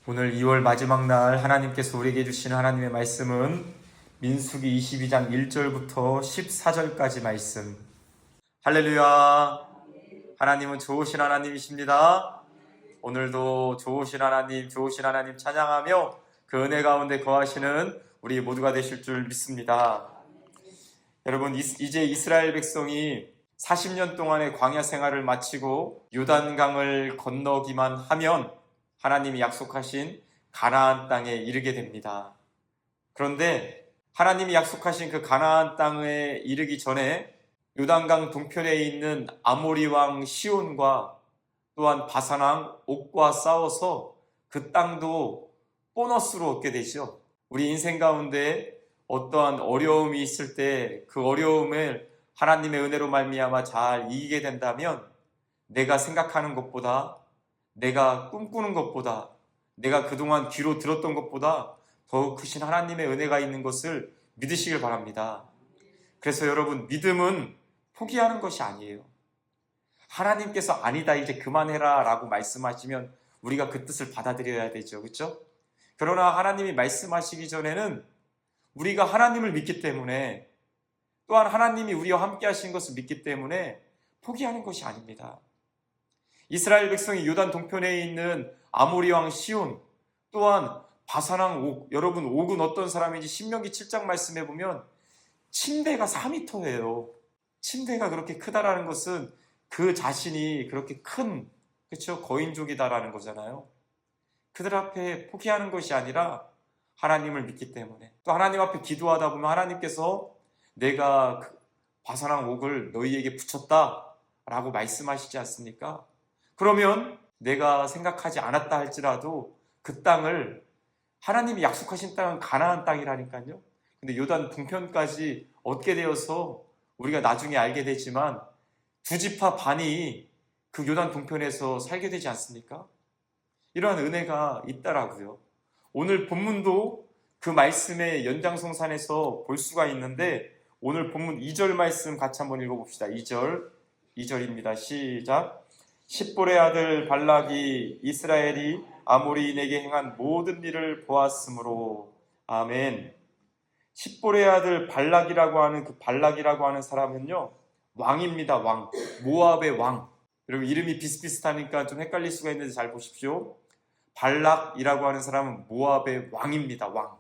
오늘 2월 마지막 날 하나님께서 우리에게 주신 하나님의 말씀은 민수기 22장 1절부터 14절까지 말씀. 할렐루야. 하나님은 좋으신 하나님이십니다. 오늘도 좋으신 하나님 찬양하며 그 은혜 가운데 거하시는 우리 모두가 되실 줄 믿습니다. 여러분, 이제 이스라엘 백성이 40년 동안의 광야 생활을 마치고 요단강을 건너기만 하면 하나님이 약속하신 가나안 땅에 이르게 됩니다. 그런데 하나님이 약속하신 그 가나안 땅에 이르기 전에 요단강 동편에 있는 아모리 왕 시온과 또한 바산 왕 옥과 싸워서 그 땅도 보너스로 얻게 되죠. 우리 인생 가운데 어떠한 어려움이 있을 때 그 어려움을 하나님의 은혜로 말미암아 잘 이기게 된다면 내가 생각하는 것보다, 내가 꿈꾸는 것보다, 내가 그동안 귀로 들었던 것보다 더욱 크신 하나님의 은혜가 있는 것을 믿으시길 바랍니다. 그래서 여러분, 믿음은 포기하는 것이 아니에요. 하나님께서 아니다, 이제 그만해라 라고 말씀하시면 우리가 그 뜻을 받아들여야 되죠. 그렇죠? 그러나 하나님이 말씀하시기 전에는 우리가 하나님을 믿기 때문에, 또한 하나님이 우리와 함께 하신 것을 믿기 때문에 포기하는 것이 아닙니다. 이스라엘 백성이 요단 동편에 있는 아모리 왕 시온, 또한 바산 왕 옥, 여러분 옥은 어떤 사람인지 신명기 7장 말씀해 보면 침대가 4m예요. 침대가 그렇게 크다라는 것은 그 자신이 그렇게 큰, 그렇죠? 거인족이다라는 거잖아요. 그들 앞에 포기하는 것이 아니라 하나님을 믿기 때문에, 또 하나님 앞에 기도하다 보면 하나님께서 내가 바산 왕 옥을 너희에게 붙였다 라고 말씀하시지 않습니까? 그러면 내가 생각하지 않았다 할지라도 그 땅을, 하나님이 약속하신 땅은 가나안 땅이라니까요. 근데 요단 동편까지 얻게 되어서 우리가 나중에 알게 되지만 두 지파 반이 그 요단 동편에서 살게 되지 않습니까? 이러한 은혜가 있다라고요. 오늘 본문도 그 말씀의 연장성산에서 볼 수가 있는데, 오늘 본문 2절 말씀 같이 한번 읽어봅시다. 2절입니다. 시작. 십볼의 아들 발락이 이스라엘이 아모리인에게 행한 모든 일을 보았으므로. 아멘. 십볼의 아들 발락이라고 하는 그 발락이라고 하는 사람은요, 왕입니다. 왕. 모압의 왕. 여러분 이름이 비슷비슷하니까 좀 헷갈릴 수가 있는데 잘 보십시오. 발락이라고 하는 사람은 모압의 왕입니다. 왕.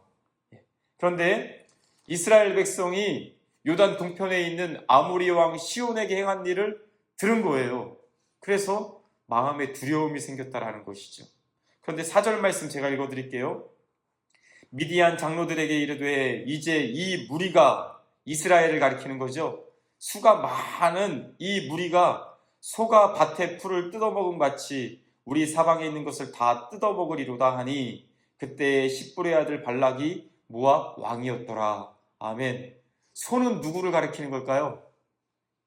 그런데 이스라엘 백성이 요단 동편에 있는 아모리 왕 시온에게 행한 일을 들은 거예요. 그래서 마음에 두려움이 생겼다라는 것이죠. 그런데 4절 말씀 제가 읽어드릴게요. 미디안 장로들에게 이르되, 이제 이 무리가, 이스라엘을 가리키는 거죠. 수가 많은 이 무리가 소가 밭의 풀을 뜯어먹은 같이 우리 사방에 있는 것을 다 뜯어먹으리로다 하니, 그때 십볼의 아들 발락이 모압 왕이었더라. 아멘. 소는 누구를 가리키는 걸까요?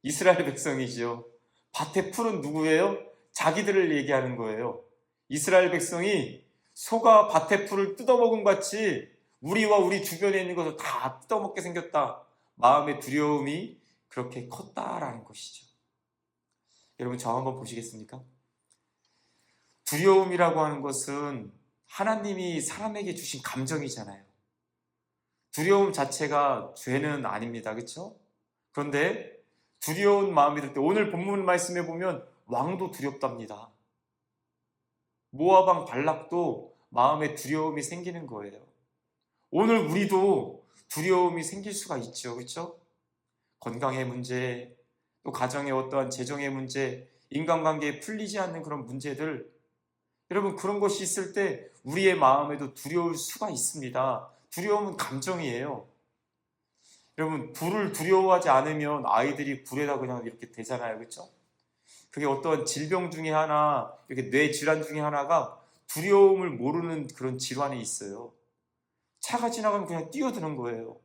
이스라엘 백성이죠. 밭의 풀은 누구예요? 자기들을 얘기하는 거예요. 이스라엘 백성이 소가 밭의 풀을 뜯어먹은 같이 우리와 우리 주변에 있는 것을 다 뜯어먹게 생겼다. 마음의 두려움이 그렇게 컸다라는 것이죠. 여러분 저 한번 보시겠습니까? 두려움이라고 하는 것은 하나님이 사람에게 주신 감정이잖아요. 두려움 자체가 죄는 아닙니다. 그렇죠? 그런데 두려운 마음이 들 때, 오늘 본문 말씀에 보면 왕도 두렵답니다. 모압 왕 발락도 마음에 두려움이 생기는 거예요. 오늘 우리도 두려움이 생길 수가 있죠. 그렇죠? 건강의 문제, 또 가정의 어떠한 재정의 문제, 인간관계에 풀리지 않는 그런 문제들, 여러분 그런 것이 있을 때 우리의 마음에도 두려울 수가 있습니다. 두려움은 감정이에요. 여러분 불을 두려워하지 않으면 아이들이 불에다 그냥 이렇게 되잖아요. 그렇죠? 그게 어떤 질병 중에 하나, 이렇게 뇌 질환 중에 하나가 두려움을 모르는 그런 질환이 있어요. 차가 지나가면 그냥 뛰어드는 거예요.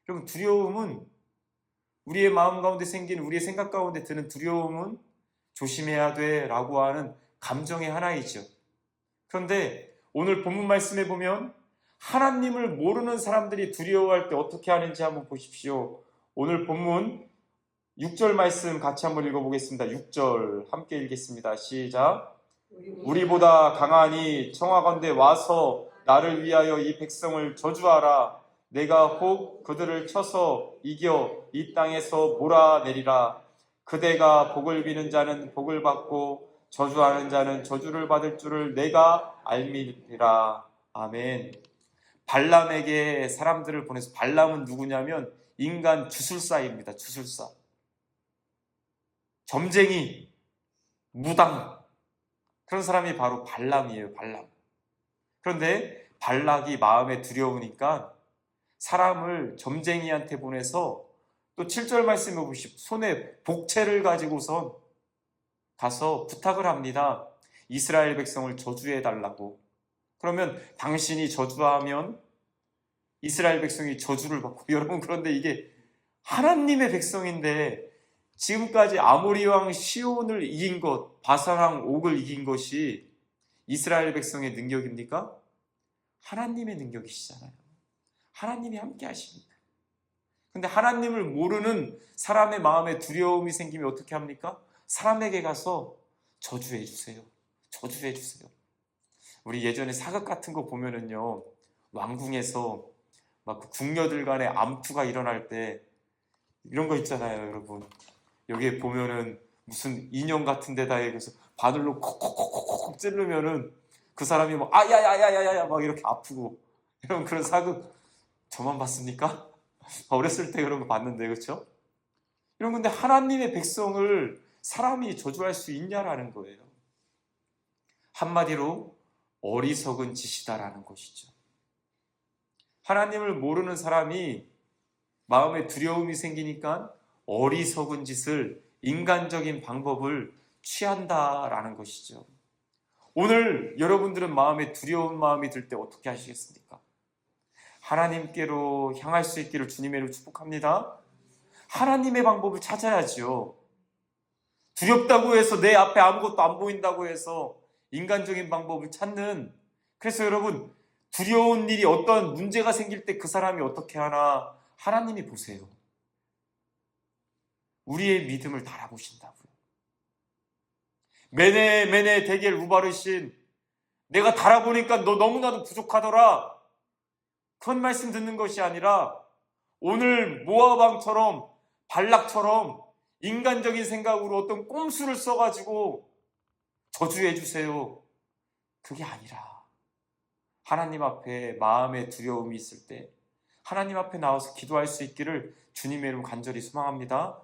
여러분 두려움은, 우리의 마음 가운데 생긴, 우리의 생각 가운데 드는 두려움은 조심해야 돼 라고 하는 감정의 하나이죠. 그런데 오늘 본문 말씀에 보면 하나님을 모르는 사람들이 두려워할 때 어떻게 하는지 한번 보십시오. 오늘 본문 6절 말씀 같이 한번 읽어보겠습니다. 6절 함께 읽겠습니다. 시작. 우리보다 강하니 청하건대 와서 나를 위하여 이 백성을 저주하라. 내가 혹 그들을 쳐서 이겨 이 땅에서 몰아내리라. 그대가 복을 비는 자는 복을 받고 저주하는 자는 저주를 받을 줄을 내가 알미니라. 아멘. 발람에게 사람들을 보내서, 발람은 누구냐면 인간 주술사입니다. 주술사. 점쟁이, 무당, 그런 사람이 바로 발람이에요. 발람. 그런데 발락이 마음에 두려우니까 사람을 점쟁이한테 보내서, 또 7절 말씀해 보십시오. 손에 복채를 가지고선 가서 부탁을 합니다. 이스라엘 백성을 저주해 달라고. 그러면 당신이 저주하면 이스라엘 백성이 저주를 받고. 여러분, 그런데 이게 하나님의 백성인데 지금까지 아모리 왕 시온을 이긴 것, 바산 왕 옥을 이긴 것이 이스라엘 백성의 능력입니까? 하나님의 능력이시잖아요. 하나님이 함께 하십니다. 근데 하나님을 모르는 사람의 마음에 두려움이 생기면 어떻게 합니까? 사람에게 가서 저주해 주세요. 저주해 주세요. 우리 예전에 사극 같은 거 보면은요, 왕궁에서 막 그 궁녀들 간에 암투가 일어날 때 이런 거 있잖아요, 여러분. 여기에 보면은 무슨 인형 같은 데다 해서 바늘로 콕콕콕콕콕 찌르면은 그 사람이 막 아야야야야야 막 이렇게 아프고, 이런 그런 사극 저만 봤습니까? 어렸을 때 그런 거 봤는데, 그렇죠? 이런 건데 하나님의 백성을 사람이 저주할 수 있냐라는 거예요. 한마디로 어리석은 짓이다라는 것이죠. 하나님을 모르는 사람이 마음에 두려움이 생기니까 어리석은 짓을, 인간적인 방법을 취한다라는 것이죠. 오늘 여러분들은 마음에 두려운 마음이 들 때 어떻게 하시겠습니까? 하나님께로 향할 수 있기를 주님의 이름으로 축복합니다. 하나님의 방법을 찾아야죠. 두렵다고 해서, 내 앞에 아무것도 안 보인다고 해서 인간적인 방법을 찾는, 그래서 여러분, 두려운 일이, 어떤 문제가 생길 때 그 사람이 어떻게 하나 하나님이 보세요. 우리의 믿음을 달아보신다고요. 메네 데겔 우바르신, 내가 달아보니까 너 너무나도 부족하더라, 그런 말씀 듣는 것이 아니라 오늘 모압 왕처럼, 발락처럼 인간적인 생각으로 어떤 꼼수를 써가지고 저주해 주세요, 그게 아니라 하나님 앞에 마음의 두려움이 있을 때 하나님 앞에 나와서 기도할 수 있기를 주님의 이름 간절히 소망합니다.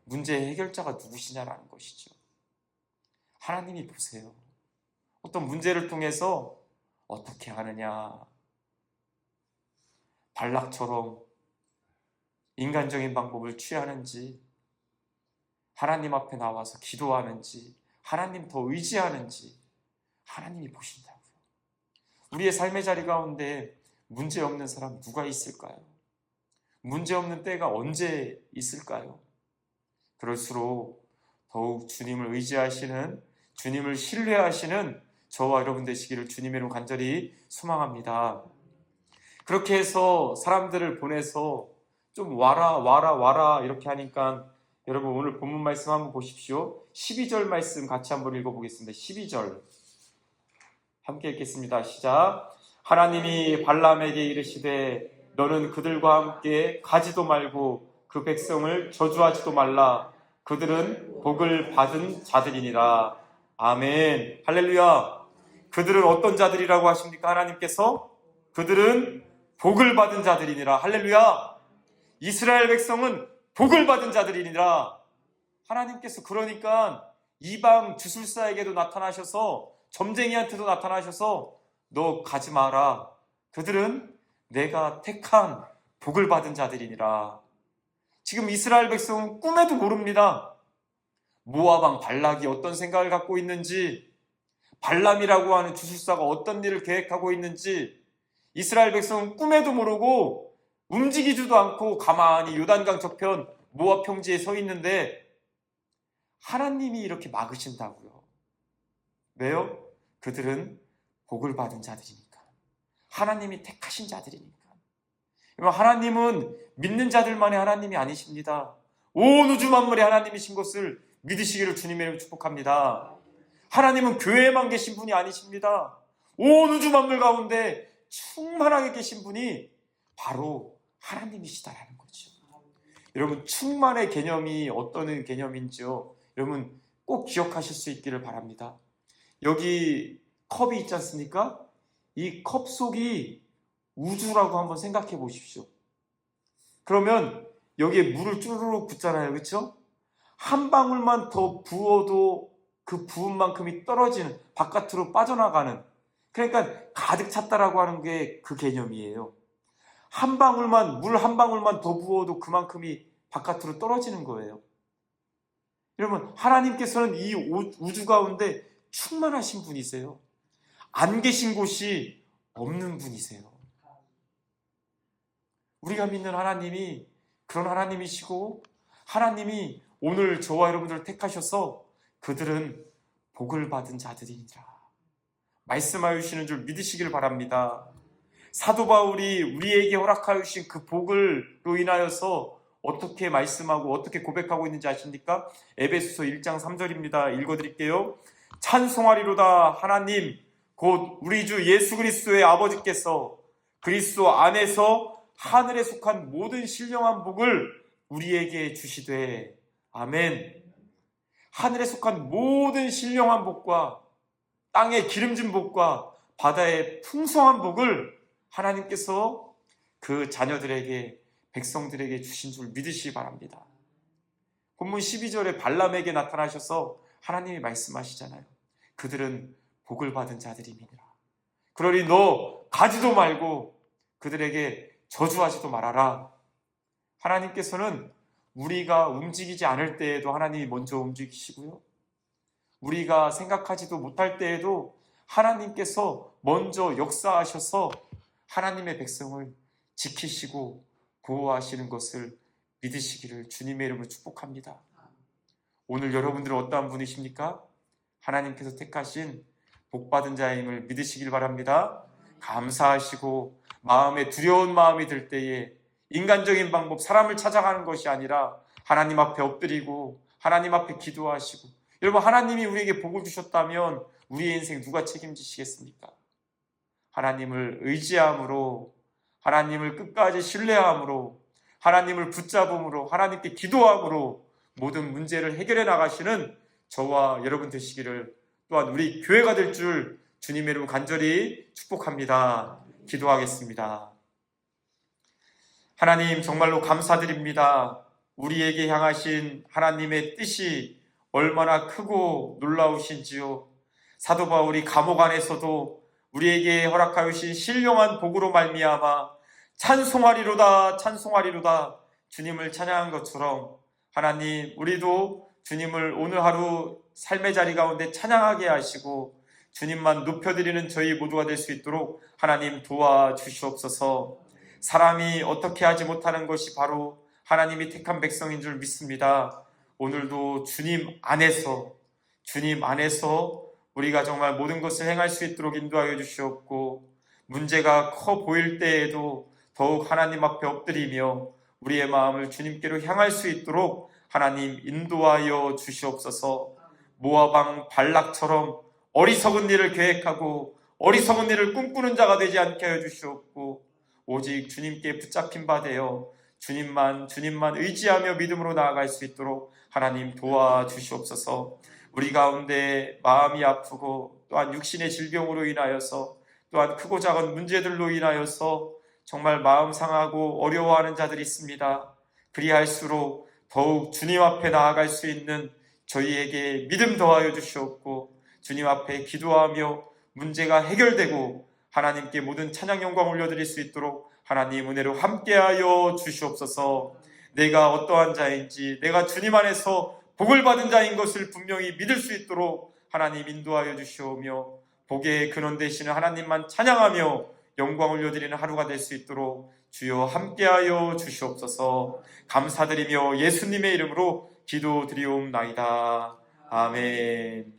문제의 해결자가 누구시냐라는 것이죠. 하나님이 보세요. 어떤 문제를 통해서 어떻게 하느냐, 발락처럼 인간적인 방법을 취하는지, 하나님 앞에 나와서 기도하는지, 하나님 더 의지하는지 하나님이 보신다고요. 우리의 삶의 자리 가운데 문제 없는 사람 누가 있을까요? 문제 없는 때가 언제 있을까요? 그럴수록 더욱 주님을 의지하시는, 주님을 신뢰하시는 저와 여러분 되시기를 주님의 이름 간절히 소망합니다. 그렇게 해서 사람들을 보내서 좀 와라 이렇게 하니까, 여러분 오늘 본문 말씀 한번 보십시오. 12절 말씀 같이 한번 읽어보겠습니다. 12절 함께 읽겠습니다. 시작. 하나님이 발람에게 이르시되 너는 그들과 함께 가지도 말고 그 백성을 저주하지도 말라. 그들은 복을 받은 자들이니라. 아멘. 할렐루야. 그들은 어떤 자들이라고 하십니까? 하나님께서 그들은 복을 받은 자들이니라. 할렐루야. 이스라엘 백성은 복을 받은 자들이니라. 하나님께서 그러니까 이방 주술사에게도 나타나셔서, 점쟁이한테도 나타나셔서 너 가지 마라. 그들은 내가 택한 복을 받은 자들이니라. 지금 이스라엘 백성은 꿈에도 모릅니다. 모압 왕 발락이 어떤 생각을 갖고 있는지, 발람이라고 하는 주술사가 어떤 일을 계획하고 있는지 이스라엘 백성은 꿈에도 모르고 움직이지도 않고 가만히 요단강 저편 모압 평지에 서 있는데 하나님이 이렇게 막으신다고요. 왜요? 그들은 복을 받은 자들이니까. 하나님이 택하신 자들이니까. 하나님은 믿는 자들만의 하나님이 아니십니다. 온 우주 만물의 하나님이신 것을 믿으시기를 주님의 이름으로 축복합니다. 하나님은 교회에만 계신 분이 아니십니다. 온 우주 만물 가운데 충만하게 계신 분이 바로 하나님이시다라는 거죠. 여러분, 충만의 개념이 어떤 개념인지요? 여러분 꼭 기억하실 수 있기를 바랍니다. 여기 컵이 있지 않습니까? 이 컵 속이 우주라고 한번 생각해 보십시오. 그러면 여기에 물을 쭈루룩 붓잖아요. 그렇죠? 한 방울만 더 부어도 그 부은 만큼이 떨어지는, 바깥으로 빠져나가는, 그러니까 가득 찼다라고 하는 게 그 개념이에요. 한 방울만, 물 한 방울만 더 부어도 그만큼이 바깥으로 떨어지는 거예요. 여러분, 하나님께서는 이 우주 가운데 충만하신 분이세요. 안 계신 곳이 없는 분이세요. 우리가 믿는 하나님이 그런 하나님이시고, 하나님이 오늘 저와 여러분들을 택하셔서 그들은 복을 받은 자들이니라 말씀하여 주시는 줄 믿으시길 바랍니다. 사도 바울이 우리에게 허락하여 주신 그 복을로 인하여서 어떻게 말씀하고 어떻게 고백하고 있는지 아십니까? 에베소서 1장 3절입니다. 읽어드릴게요. 찬송하리로다 하나님 곧 우리 주 예수 그리스도의 아버지께서 그리스도 안에서 하늘에 속한 모든 신령한 복을 우리에게 주시되. 아멘. 하늘에 속한 모든 신령한 복과 땅의 기름진 복과 바다의 풍성한 복을 하나님께서 그 자녀들에게, 백성들에게 주신 줄 믿으시기 바랍니다. 본문 12절에 발람에게 나타나셔서 하나님이 말씀하시잖아요. 그들은 복을 받은 자들이니라. 그러니 너 가지도 말고 그들에게 저주하지도 말아라. 하나님께서는 우리가 움직이지 않을 때에도 하나님이 먼저 움직이시고요, 우리가 생각하지도 못할 때에도 하나님께서 먼저 역사하셔서 하나님의 백성을 지키시고 보호하시는 것을 믿으시기를 주님의 이름으로 축복합니다. 오늘 여러분들은 어떠한 분이십니까? 하나님께서 택하신 복받은 자임을 믿으시길 바랍니다. 감사하시고 마음에 두려운 마음이 들 때에 인간적인 방법, 사람을 찾아가는 것이 아니라 하나님 앞에 엎드리고 하나님 앞에 기도하시고, 여러분, 하나님이 우리에게 복을 주셨다면 우리의 인생 누가 책임지시겠습니까? 하나님을 의지함으로, 하나님을 끝까지 신뢰함으로, 하나님을 붙잡음으로, 하나님께 기도함으로 모든 문제를 해결해 나가시는 저와 여러분 되시기를, 또한 우리 교회가 될 줄 주님의 이름으로 간절히 축복합니다. 기도하겠습니다. 하나님, 정말로 감사드립니다. 우리에게 향하신 하나님의 뜻이 얼마나 크고 놀라우신지요. 사도 바울이 감옥 안에서도 우리에게 허락하여 주신 신령한 복으로 말미암아 찬송하리로다 찬송하리로다 주님을 찬양한 것처럼, 하나님, 우리도 주님을 오늘 하루 삶의 자리 가운데 찬양하게 하시고 주님만 높여드리는 저희 모두가 될 수 있도록 하나님 도와주시옵소서. 사람이 어떻게 하지 못하는 것이 바로 하나님이 택한 백성인 줄 믿습니다. 오늘도 주님 안에서 우리가 정말 모든 것을 행할 수 있도록 인도하여 주시옵고, 문제가 커 보일 때에도 더욱 하나님 앞에 엎드리며 우리의 마음을 주님께로 향할 수 있도록 하나님 인도하여 주시옵소서. 모압 왕 발락처럼 어리석은 일을 계획하고 어리석은 일을 꿈꾸는 자가 되지 않게 하여 주시옵고, 오직 주님께 붙잡힌 바 되어 주님만 의지하며 믿음으로 나아갈 수 있도록 하나님 도와주시옵소서. 우리 가운데 마음이 아프고 또한 육신의 질병으로 인하여서, 또한 크고 작은 문제들로 인하여서 정말 마음 상하고 어려워하는 자들이 있습니다. 그리할수록 더욱 주님 앞에 나아갈 수 있는 저희에게 믿음 더하여 주시옵고, 주님 앞에 기도하며 문제가 해결되고 하나님께 모든 찬양 영광 올려드릴 수 있도록 하나님 은혜로 함께하여 주시옵소서. 내가 어떠한 자인지, 내가 주님 안에서 복을 받은 자인 것을 분명히 믿을 수 있도록 하나님 인도하여 주시오며, 복의 근원 되시는 하나님만 찬양하며 영광 올려드리는 하루가 될 수 있도록 주여 함께하여 주시옵소서. 감사드리며 예수님의 이름으로 기도드리옵나이다. 아멘.